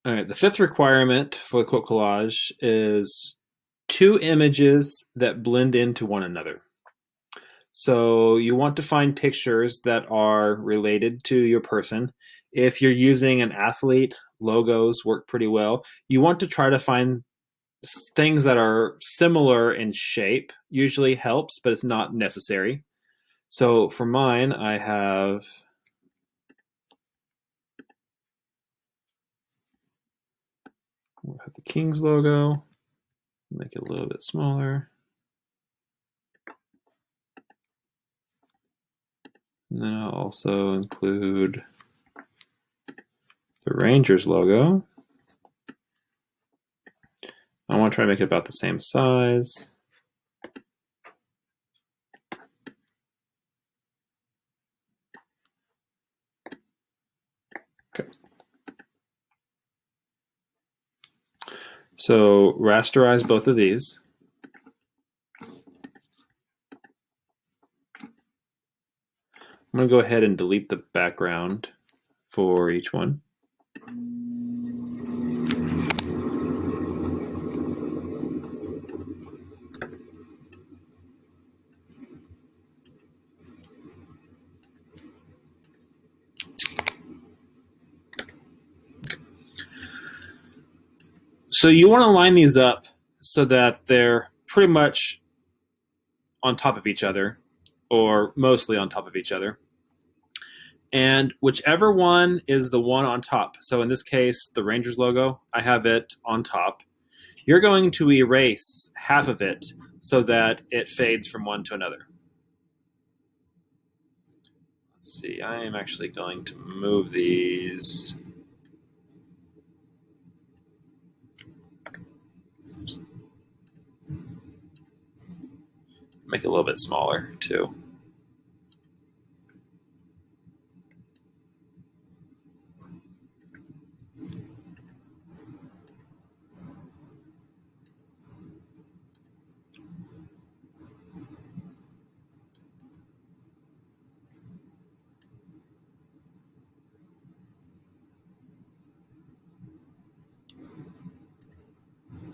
All right, the fifth requirement for the quote collage is two images that blend into one another. So you want to find pictures that are related to your person. If you're using an athlete, logos work pretty well. You want to try to find things that are similar in shape. Usually helps, but it's not necessary. So for mine, I have the Kings logo. Make it a little bit smaller. And then I'll also include the Rangers logo. I want to try to make it about the same size. Okay. So rasterize both of these. I'm going to go ahead and delete the background for each one. So you want to line these up so that they're pretty much on top of each other, or mostly on top of each other. And whichever one is the one on top, so in this case, the Rangers logo, I have it on top. You're going to erase half of it so that it fades from one to another. Let's see, I am actually going to move these. Make it a little bit smaller too.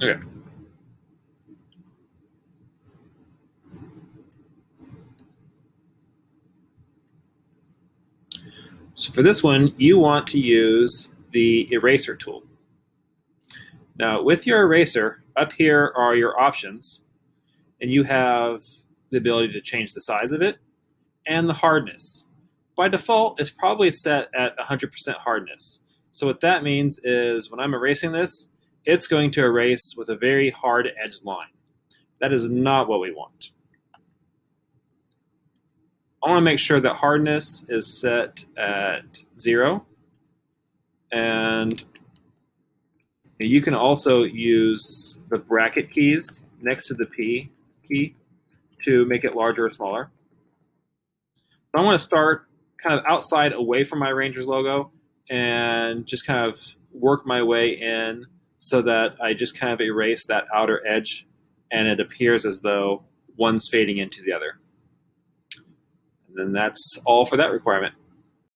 Okay. So for this one, you want to use the eraser tool. Now with your eraser, up here are your options, and you have the ability to change the size of it and the hardness. By default, it's probably set at 100% hardness. So what that means is when I'm erasing this, it's going to erase with a very hard edged line. That is not what we want. I want to make sure that hardness is set at 0. And you can also use the bracket keys next to the P key to make it larger or smaller. So I want to start kind of outside away from my Rangers logo and just kind of work my way in so that I just kind of erase that outer edge and it appears as though one's fading into the other. And then that's all for that requirement.